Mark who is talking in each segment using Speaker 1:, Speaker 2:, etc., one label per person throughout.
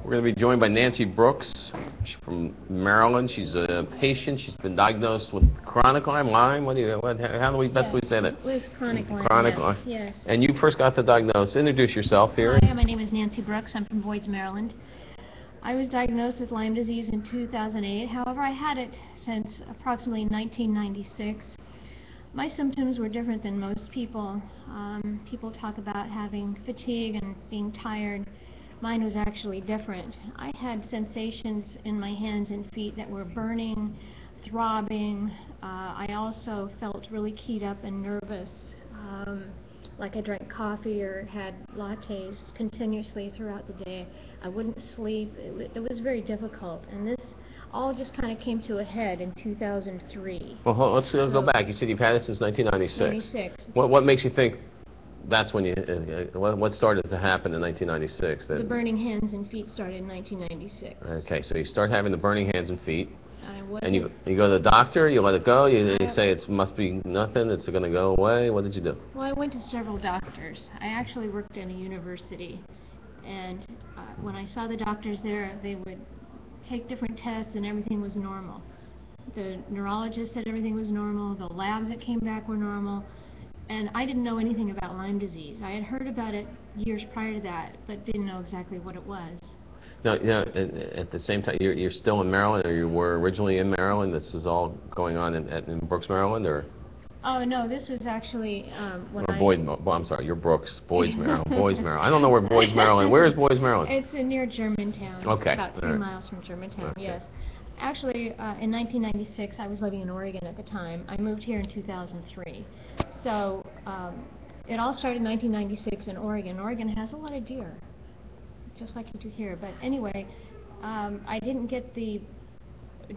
Speaker 1: We're going to be joined by Nancy Brooks. She's from Maryland. She's a patient. She's been diagnosed with chronic Lyme. How do we best say that?
Speaker 2: With chronic Lyme.
Speaker 1: Chronic Lyme.
Speaker 2: Yes.
Speaker 1: And you first got the diagnosis. Introduce yourself here.
Speaker 2: Hi, my name is Nancy Brooks. I'm from Boyd's, Maryland. I was diagnosed with Lyme disease in 2008. However, I had it since approximately 1996. My symptoms were different than most people. People talk about having fatigue and being tired. Mine was actually different. I had sensations in my hands and feet that were burning, throbbing. I also felt really keyed up and nervous, like I drank coffee or had lattes continuously throughout the day. I wouldn't sleep. It was very difficult, and this all just kind of came to a head in 2003.
Speaker 1: Well, let's go back. You said you've had it since 1996.
Speaker 2: 96.
Speaker 1: What makes you think that's when you, what started to happen in 1996?
Speaker 2: The burning hands and feet started in 1996.
Speaker 1: Okay, so you start having the burning hands and feet.
Speaker 2: And
Speaker 1: you go to the doctor, you let it go, you say it must be nothing, it's going to go away. What did you do?
Speaker 2: Well, I went to several doctors. I actually worked in a university, and when I saw the doctors there, they would take different tests and everything was normal. The neurologist said everything was normal, the labs that came back were normal, and I didn't know anything about Lyme disease. I had heard about it years prior to that, but didn't know exactly what it was.
Speaker 1: Now, at the same time, you're still in Maryland, or you were originally in Maryland? This is all going on in Brooks, Maryland, or?
Speaker 2: Oh no, this was actually when
Speaker 1: I'm sorry, you're Brooks, Boyd's, Maryland. Boyd's, Maryland. I don't know where Boyd's, Maryland. Where is Boyd's, Maryland?
Speaker 2: It's near Germantown.
Speaker 1: Okay.
Speaker 2: About 3 miles from Germantown. Okay. Yes. Actually, in 1996, I was living in Oregon at the time. I moved here in 2003. So it all started in 1996 in Oregon. Oregon has a lot of deer, just like you do here. But anyway, I didn't get the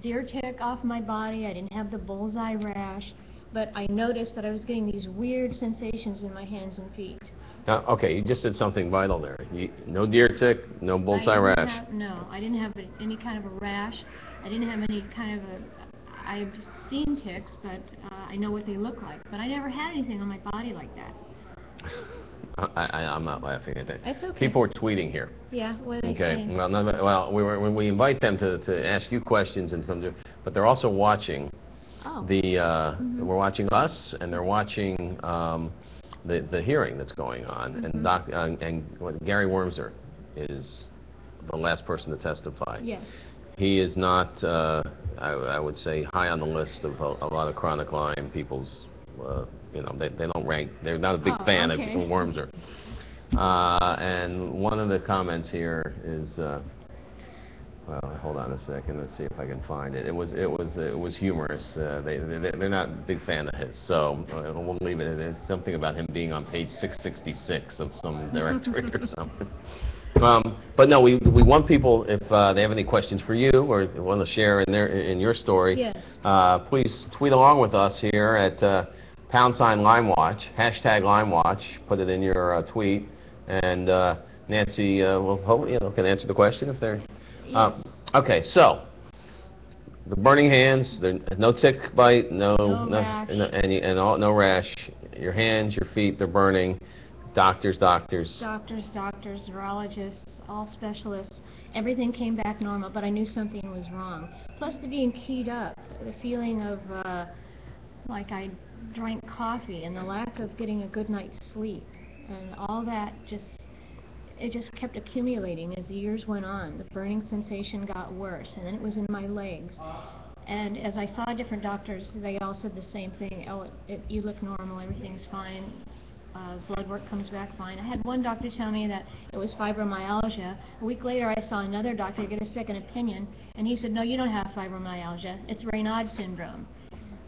Speaker 2: deer tick off my body. I didn't have the bullseye rash. But I noticed that I was getting these weird sensations in my hands and feet.
Speaker 1: Now, okay, you just said something vital there. No deer tick, no bullseye rash.
Speaker 2: No, I didn't have any kind of a rash. I didn't have any kind of a... I've seen ticks, but I know what they look like. But I never had anything on my body like that.
Speaker 1: I'm not laughing at that.
Speaker 2: It's okay.
Speaker 1: People are tweeting here.
Speaker 2: Yeah, what are they
Speaker 1: okay.
Speaker 2: saying?
Speaker 1: Well, we invite them to ask you questions and come to, but they're also watching.
Speaker 2: Oh.
Speaker 1: We're watching us, and they're watching the hearing that's going on, and Gary Wormser is the last person to testify.
Speaker 2: Yes.
Speaker 1: He is not, I would say, high on the list of a lot of chronic Lyme people's. They don't rank. They're not a big fan of Wormser. And one of the comments here is. Well, hold on a second. Let's see if I can find it. It was humorous. They're not a big fan of his, so we'll leave it. It's something about him being on page 666 of some directory or something. But no, we want people, if they have any questions for you or want to share in your story,
Speaker 2: yes.
Speaker 1: Please tweet along with us here at #LymeWatch, #LymeWatch. Put it in your tweet, and Nancy will hopefully can answer the question if they're.
Speaker 2: Yes.
Speaker 1: Okay, so the burning hands, no tick bite, no
Speaker 2: rash.
Speaker 1: No rash. Your hands, your feet, they're burning. Doctors, neurologists, all specialists. Everything came back normal, but I knew something was wrong. Plus the being keyed up, the feeling of like I drank coffee, and the lack of getting a good night's sleep, and all that it just kept accumulating as the years went on. The burning sensation got worse, and then it was in my legs. And as I saw different doctors, they all said the same thing. Oh, you look normal, everything's fine. Blood work comes back fine. I had one doctor tell me that it was fibromyalgia. A week later, I saw another doctor get a second opinion, and he said, no, you don't have fibromyalgia. It's Raynaud syndrome.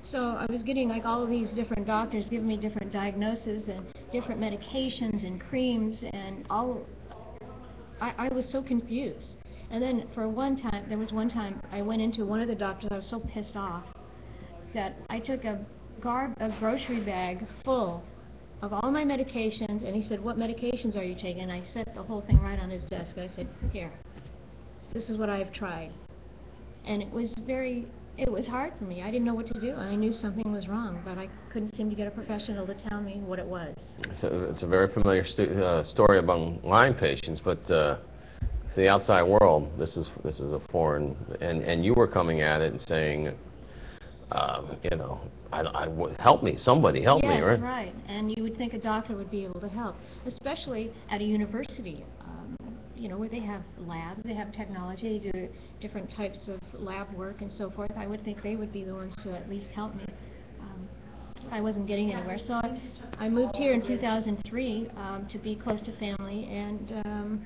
Speaker 1: So I was getting like all of these different doctors giving me different diagnoses and different medications and creams, and I was so confused. And then there was one time I went into one of the doctors. I was so pissed off that I took a grocery bag full of all my medications, and he said, what medications are you taking? And I set the whole thing right on his desk. I said, here, this is what I've tried. And it was hard for me. I didn't know what to do. I knew something was wrong, but I couldn't seem to get a professional to tell me what it was. It's a very familiar story among Lyme patients, but
Speaker 3: to the outside world, this is a foreign, and you were coming at it and saying, you know, help me, somebody help me, right?
Speaker 2: Yes, right. And you would think a doctor would be able to help, especially at a university, you know, where they have labs, they have technology, they do different types of lab work and so forth. I would think they would be the ones to at least help me. I wasn't getting anywhere. So I moved here in 2003 to be close to family, and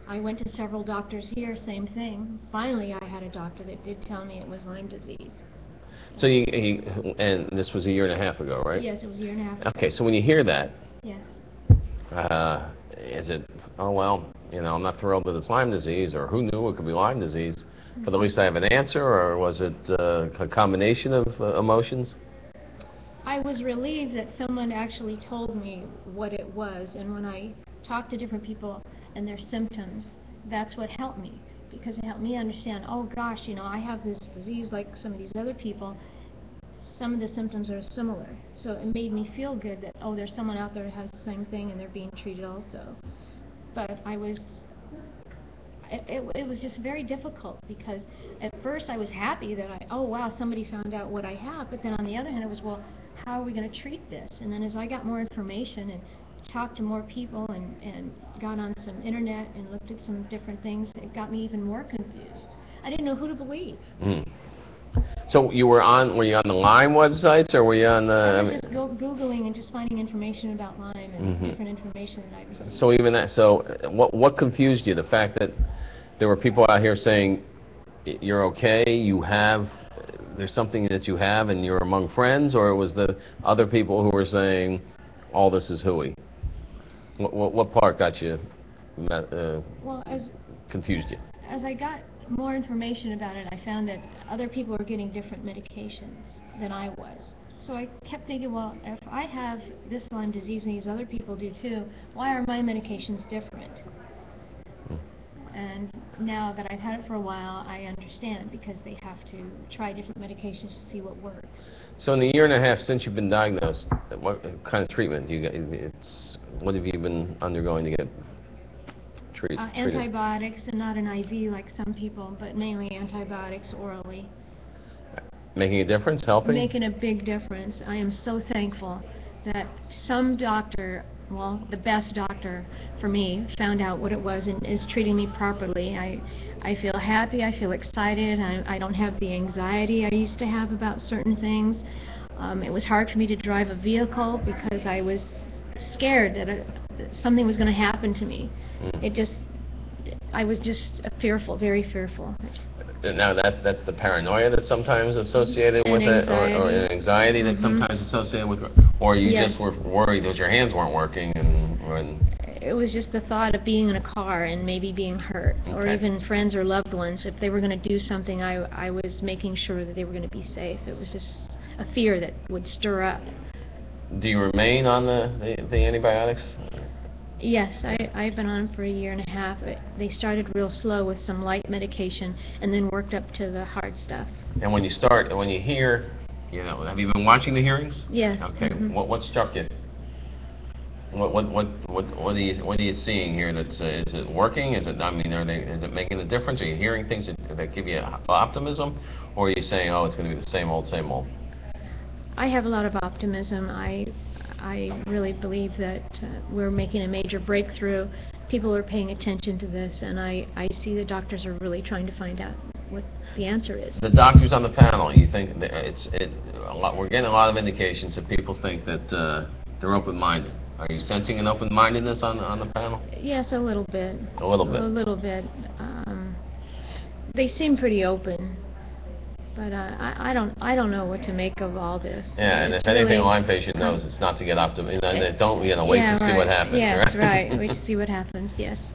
Speaker 2: I went to several doctors here, same thing. Finally, I had a doctor that did tell me it was Lyme disease.
Speaker 3: So and this was a year and a half ago, right?
Speaker 2: Yes, it was a year and a half ago.
Speaker 3: Okay, so when you hear that,
Speaker 2: Yes.
Speaker 3: is it, oh well, you know, I'm not thrilled that it's Lyme disease, or who knew it could be Lyme disease, but at least I have an answer, or was it a combination of emotions?
Speaker 2: I was relieved that someone actually told me what it was, and when I talked to different people and their symptoms, that's what helped me, because it helped me understand, oh gosh, you know, I have this disease like some of these other people. Some of the symptoms are similar, so it made me feel good that, oh, there's someone out there who has the same thing and they're being treated also. But it was just very difficult, because at first I was happy that oh wow, somebody found out what I have, but then on the other hand it was, well, how are we going to treat this? And then as I got more information and talked to more people and got on some internet and looked at some different things, it got me even more confused. I didn't know who to believe.
Speaker 3: Mm. So were you on the Lyme websites, or were you on
Speaker 2: I was just Googling and just finding information about Lyme and different information that I received.
Speaker 3: So even that, so what confused you? The fact that there were people out here saying you're okay, there's something that you have and you're among friends, or it was the other people who were saying all this is hooey? What part got you, confused you?
Speaker 2: As I got more information about it, I found that other people were getting different medications than I was. So I kept thinking, well, if I have this Lyme disease and these other people do too, why are my medications different? And now that I've had it for a while, I understand, because they have to try different medications to see what works.
Speaker 3: So in the year and a half since you've been diagnosed, what kind of treatment do you get? What have you been undergoing to get treated?
Speaker 2: Antibiotics, and not an IV like some people, but mainly antibiotics orally.
Speaker 3: Making a difference, helping?
Speaker 2: Making a big difference. I am so thankful that some doctor, well, the best doctor for me, found out what it was and is treating me properly. I feel happy, I feel excited, I don't have the anxiety I used to have about certain things. It was hard for me to drive a vehicle because I was scared that something was going to happen to me. I was just fearful, very fearful.
Speaker 3: Now that's the paranoia that's sometimes associated with it, or an anxiety that's sometimes associated with, or you just were worried that your hands weren't working, and
Speaker 2: it was just the thought of being in a car and maybe being hurt, or even friends or loved ones. If they were going to do something, I was making sure that they were going to be safe. It was just a fear that would stir up.
Speaker 3: Do you remain on the antibiotics?
Speaker 2: Yes, I've been on them for a year and a half. They started real slow with some light medication and then worked up to the hard stuff. And
Speaker 3: when you hear, have you been watching the hearings?
Speaker 2: Yes.
Speaker 3: Okay. What struck you? What are you seeing here? Is it working? Is it making a difference? Are you hearing things that give you optimism, or are you saying, oh, it's going to be the same old, same old?
Speaker 2: I have a lot of optimism. I really believe that we're making a major breakthrough. People are paying attention to this, and I see the doctors are really trying to find out what the answer is.
Speaker 3: The doctors on the panel, you think that we're getting a lot of indications that people think that they're open-minded. Are you sensing an open-mindedness on the panel?
Speaker 2: Yes, a little bit.
Speaker 3: A little bit.
Speaker 2: A little bit. They seem pretty open. But I don't know what to make of all this.
Speaker 3: Yeah, and if anything, a Lyme patient knows it's not to get optimistic. Don't wait to see what happens.
Speaker 2: Yes, right. Wait to see what happens. Yes.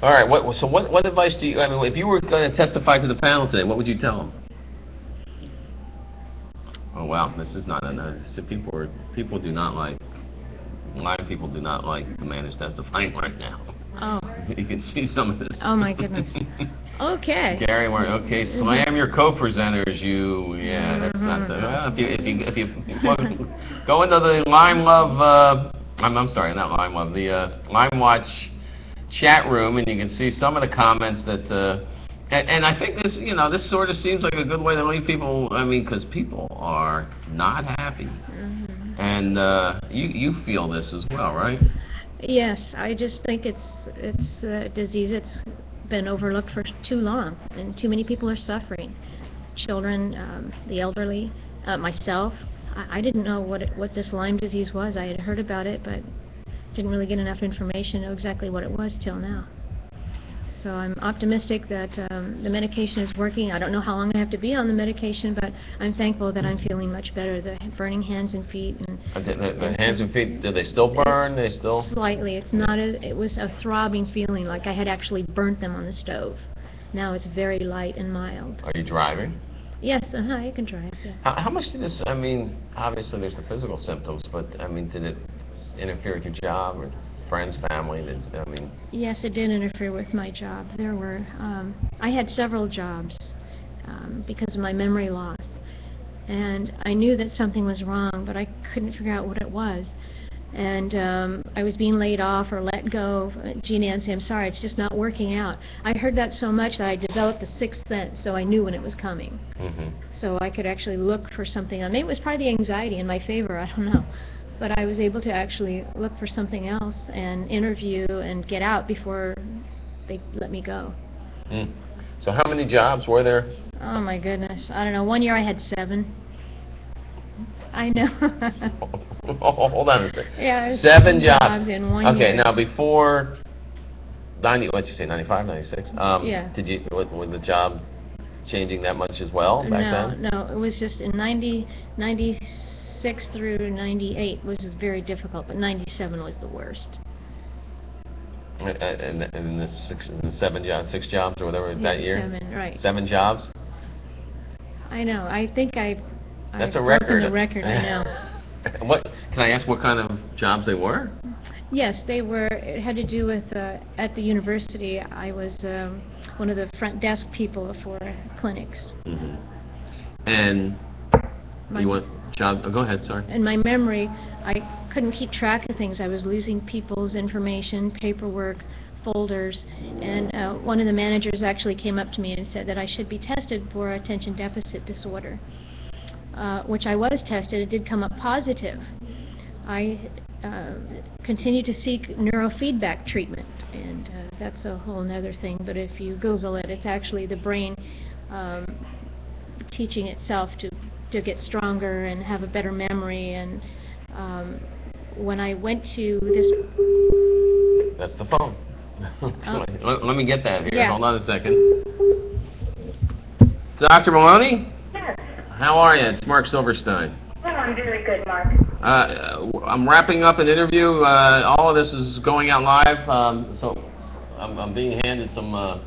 Speaker 3: All right. What advice do you? If you were going to testify to the panel today, what would you tell them? Oh wow, this is not a people do not like Lyme. People do not like the man who's testifying right now.
Speaker 2: Oh.
Speaker 3: You can see some of this.
Speaker 2: Oh my goodness. Okay.
Speaker 3: Gary, slam your co-presenters. That's not so. Well, if you go into the Lyme Love, I'm sorry, not Lyme Love, the Lyme Watch chat room, and you can see some of the comments that, and I think this, this sort of seems like a good way to leave people, I mean, because people are not happy. And you feel this as well, right?
Speaker 2: Yes, I just think it's a disease that's been overlooked for too long, and too many people are suffering. Children, the elderly, myself. I didn't know what this Lyme disease was. I had heard about it, but didn't really get enough information to know exactly what it was till now. So I'm optimistic that the medication is working. I don't know how long I have to be on the medication, but I'm thankful that I'm feeling much better. The burning hands and feet. And
Speaker 3: the hands and feet, do they still burn? They still?
Speaker 2: Slightly. It's not it was a throbbing feeling, like I had actually burnt them on the stove. Now it's very light and mild.
Speaker 3: Are you driving?
Speaker 2: Yes, you can drive, yes.
Speaker 3: How much did this, I mean, obviously there's the physical symptoms, but, I mean, did it interfere with your job or friends, family?
Speaker 2: Yes, it did interfere with my job. There were, I had several jobs because of my memory loss. And I knew that something was wrong, but I couldn't figure out what it was. And I was being laid off or let go. Gee, Nancy, I'm sorry, it's just not working out. I heard that so much that I developed a sixth sense, so I knew when it was coming. So I could actually look for something. Maybe it was probably the anxiety in my favor, I don't know. But I was able to actually look for something else and interview and get out before they let me go.
Speaker 3: So how many jobs were there?
Speaker 2: Oh my goodness, I don't know. One year I had 7. I know.
Speaker 3: Hold on a second.
Speaker 2: Yeah,
Speaker 3: 7 jobs
Speaker 2: in 1
Speaker 3: okay,
Speaker 2: year.
Speaker 3: now before what'd you say, 95, 96?
Speaker 2: Yeah.
Speaker 3: Did you, was the job changing that much as well back then?
Speaker 2: No, it was just in 96 through 98 was very difficult, but 97 was the worst.
Speaker 3: And the 6 jobs or whatever that year?
Speaker 2: 7, right.
Speaker 3: 7 jobs?
Speaker 2: I know. I think
Speaker 3: That's a
Speaker 2: broken
Speaker 3: record.
Speaker 2: the record, I know.
Speaker 3: What, can I ask what kind of jobs they were?
Speaker 2: Yes, they were. It had to do with at the university. I was one of the front desk people for clinics.
Speaker 3: And you want job? Oh, go ahead. Sorry.
Speaker 2: In my memory, I couldn't keep track of things. I was losing people's information, paperwork, folders, and one of the managers actually came up to me and said that I should be tested for attention deficit disorder, which I was tested. It did come up positive. I continue to seek neurofeedback treatment, and that's a whole nother thing, but if you Google it, it's actually the brain teaching itself to get stronger and have a better memory. And when I went to this...
Speaker 3: That's the phone. Let me get that here.
Speaker 2: Yeah.
Speaker 3: Hold on a second. Dr. Maloney?
Speaker 4: Yes.
Speaker 3: How are you? It's Mark Silverstein.
Speaker 4: Oh, I'm very good, Mark.
Speaker 3: I'm wrapping up an interview. All of this is going out live, so I'm being handed some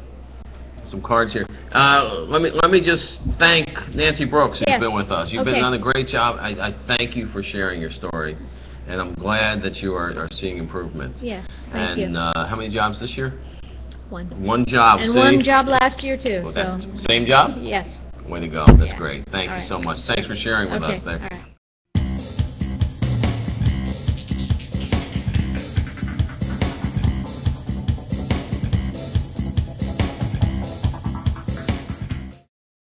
Speaker 3: cards here. Let me just thank Nancy Brooks, who's
Speaker 2: Yes.
Speaker 3: been with us. You've
Speaker 2: Okay.
Speaker 3: done a great job. I thank you for sharing your story, and I'm glad that you are seeing improvement.
Speaker 2: Yes, thank
Speaker 3: And
Speaker 2: you.
Speaker 3: how many jobs this year?
Speaker 2: 1.
Speaker 3: 1 job.
Speaker 2: And
Speaker 3: See?
Speaker 2: 1 job last year, too.
Speaker 3: Well,
Speaker 2: so
Speaker 3: that's same job?
Speaker 2: yes.
Speaker 3: Way to go. That's
Speaker 2: Yeah.
Speaker 3: great. Thank
Speaker 2: All
Speaker 3: you
Speaker 2: right.
Speaker 3: so much. Thanks for sharing with
Speaker 2: Okay.
Speaker 3: us there.
Speaker 2: All right.